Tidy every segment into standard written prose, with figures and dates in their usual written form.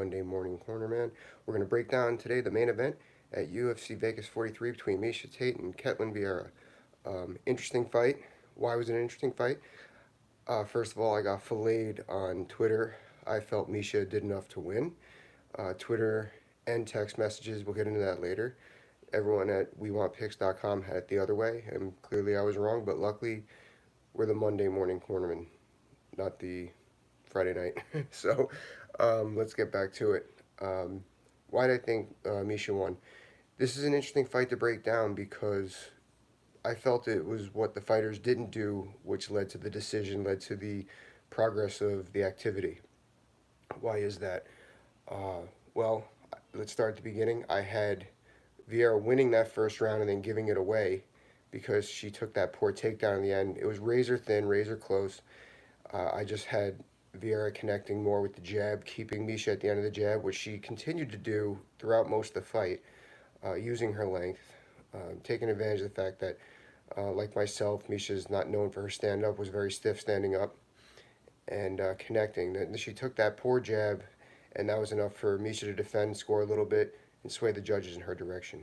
Monday morning Cornerman. We're going to break down today the main event at UFC Vegas 43 between Miesha Tate and Ketlen Viera. Interesting fight. Why was it an interesting fight? First of all, I got filleted on Twitter. I felt Miesha did enough to win. Twitter and text messages, we'll get into that later. Everyone at WeWantPicks.com had it the other way, and clearly I was wrong, but luckily we're the Monday morning Cornerman, not the Friday night. So let's get back to it. Why did I think Miesha won? This is an interesting fight to break down because I felt it was what the fighters didn't do, which led to the decision, led to the progress of the activity. Why is that? Uh, well, let's start at the beginning. I had Viera winning that first round and then giving it away because she took that poor takedown in the end. It was razor thin, razor close. I just had Viera connecting more with the jab, keeping Miesha at the end of the jab, which she continued to do throughout most of the fight, using her length, taking advantage of the fact that, like myself, Miesha's not known for her stand-up, was very stiff standing up, and connecting. Then she took that poor jab, and that was enough for Miesha to defend, score a little bit, and sway the judges in her direction.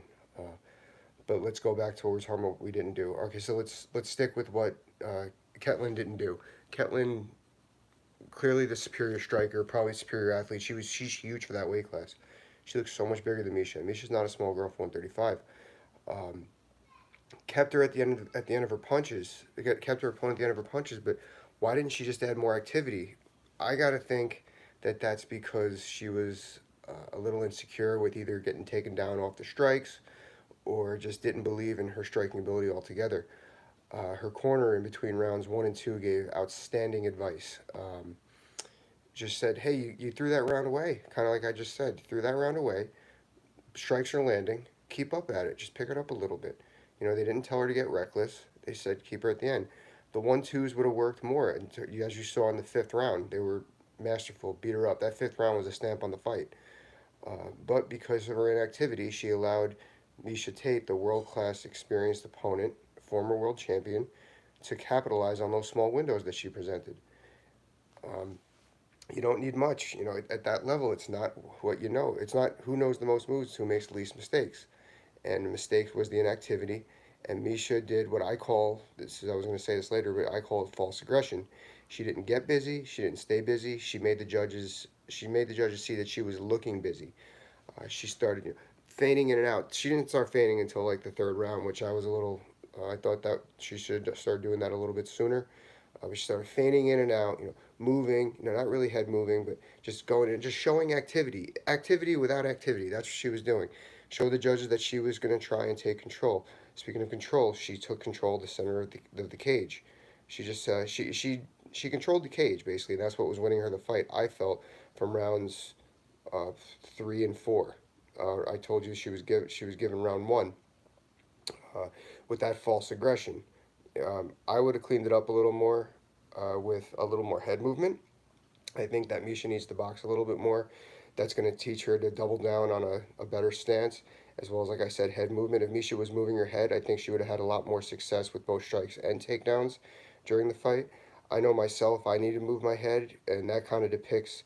But let's go back to what we were talking about what we didn't do. Okay, so let's stick with what Ketlen didn't do. Ketlen, clearly the superior striker, probably superior athlete. She's huge for that weight class. She looks so much bigger than Miesha. Miesha's not a small girl for 135. Kept her at the end of her punches. Kept her opponent at the end of her punches. But why didn't she just add more activity? I gotta think that that's because she was a little insecure with either getting taken down off the strikes or just didn't believe in her striking ability altogether. Her corner in between rounds 1 and 2 gave outstanding advice. Just said, hey, you threw that round away. Kind of like I just said, threw that round away. Strikes are landing. Keep up at it. Just pick it up a little bit. They didn't tell her to get reckless. They said keep her at the end. The 1-2s would have worked more. And as you saw in the fifth round, they were masterful. Beat her up. That fifth round was a stamp on the fight. But because of her inactivity, she allowed Miesha Tate, the world-class experienced opponent, former world champion, to capitalize on those small windows that she presented. You don't need much. At that level, it's not what you know. It's not who knows the most moves, who makes the least mistakes. And the mistake was the inactivity. And Miesha did what I call, I was going to say this later, but I call it false aggression. She didn't get busy. She didn't stay busy. She made the judges see that she was looking busy. She started feigning in and out. She didn't start feigning until like the third round, which I was a little. I thought that she should start doing that a little bit sooner. But she started feigning in and out, moving, not really head moving, but just going and just showing activity. Activity without activity. That's what she was doing. Show the judges that she was going to try and take control. Speaking of control, she took control of the center of the cage. She just she controlled the cage basically. That's what was winning her the fight. I felt from rounds 3 and 4. I told you she was given round 1 with that false aggression. I would have cleaned it up a little more with a little more head movement. I think that Miesha needs to box a little bit more. That's going to teach her to double down on a better stance, as well as, like I said, head movement. If Miesha was moving her head, I think she would have had a lot more success with both strikes and takedowns during the fight. I know myself, I need to move my head, and that kind of depicts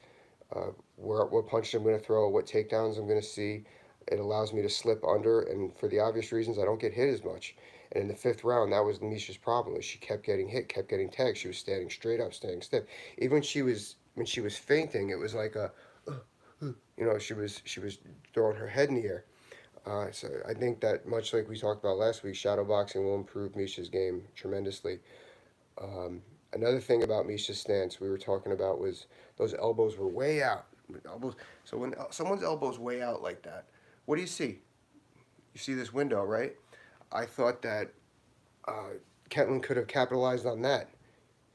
what punches I'm going to throw, what takedowns I'm going to see. It allows me to slip under, and for the obvious reasons, I don't get hit as much. And in the fifth round, that was Miesha's problem. She kept getting hit, kept getting tagged. She was standing straight up, standing stiff. Even when she was fainting, it was like she was throwing her head in the air. So I think that much like we talked about last week, shadow boxing will improve Miesha's game tremendously. Another thing about Miesha's stance we were talking about was those elbows were way out. Elbows. So when someone's elbow's way out like that, what do you see? You see this window, right? I thought that Ketlen could have capitalized on that.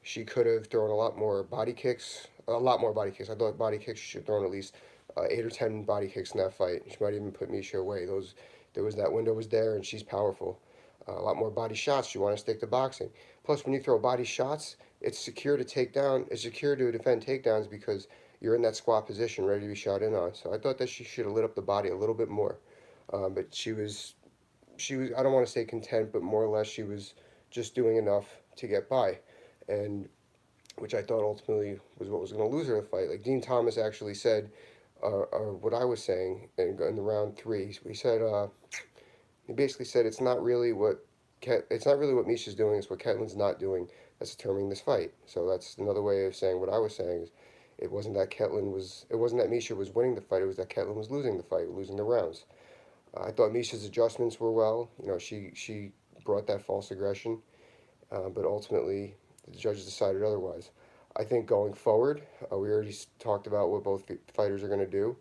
She could have thrown a lot more body kicks. A lot more body kicks. I thought body kicks she should have thrown at least 8 or 10 body kicks in that fight. She might even put Miesha away. That window was there, and she's powerful. A lot more body shots. You want to stick to boxing. Plus, when you throw body shots, it's secure to take down. It's secure to defend takedowns because you're in that squat position, ready to be shot in on. So I thought that she should have lit up the body a little bit more. But she was. I don't want to say content, but more or less she was just doing enough to get by, and which I thought ultimately was what was going to lose her the fight. Like Dean Thomas actually said or what I was saying in the round three. We said he basically said it's not really what Miesha's doing. It's what Ketlen's not doing that's determining this fight. So that's another way of saying what I was saying is it wasn't that Miesha was winning the fight. It was that Ketlen was losing the fight, losing the rounds. I thought Miesha's adjustments were well. She brought that false aggression, but ultimately the judges decided otherwise. I think going forward, we already talked about what both fighters are going to do,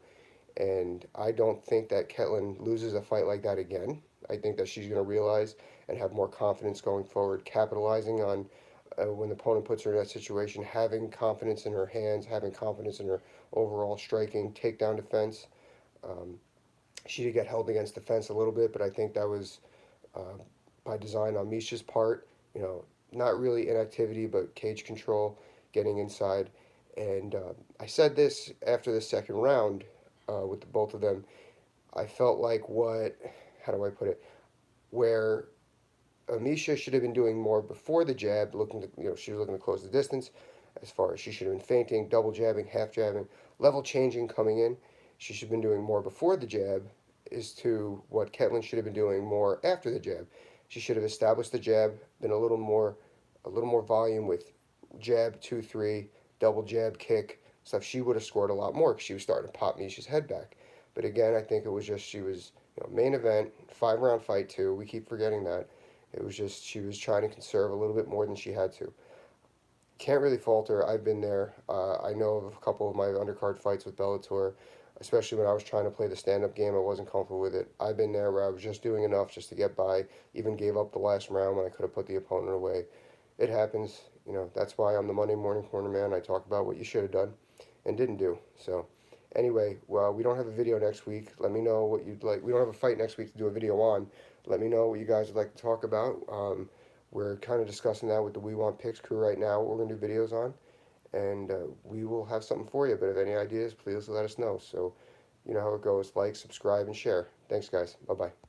and I don't think that Ketlen loses a fight like that again. I think that she's going to realize and have more confidence going forward, capitalizing on when the opponent puts her in that situation, having confidence in her hands, having confidence in her overall striking, takedown defense. Um, she did get held against the fence a little bit, but I think that was uh, by design on Miesha's part. Not really inactivity, but cage control, getting inside. And I said this after the second round with both of them. I felt like how do I put it, where Miesha should have been doing more before the jab, she was looking to close the distance as far as she should have been feinting, double jabbing, half jabbing, level changing coming in. She should have been doing more before the jab is to what Ketlen should have been doing more after the jab. She should have established the jab, been a little more volume with jab 2-3, double jab kick stuff. She would have scored a lot more because she was starting to pop Miesha's head back. But again, I think it was just she was main event, 5 round fight too. We keep forgetting that. It was just she was trying to conserve a little bit more than she had to. Can't really fault her. I've been there. I know of a couple of my undercard fights with Bellator, especially when I was trying to play the stand-up game. I wasn't comfortable with it. I've been there where I was just doing enough just to get by. Even gave up the last round when I could have put the opponent away. It happens. That's why I'm the Monday morning corner man. I talk about what you should have done and didn't do. So anyway, well, we don't have a video next week. Let me know what you'd like. We don't have a fight next week to do a video on. Let me know what you guys would like to talk about. We're kind of discussing that with the We Want Picks crew right now, what we're going to do videos on. And we will have something for you. But if any ideas, please let us know. So you know how it goes. Like, subscribe, and share. Thanks, guys. Bye-bye.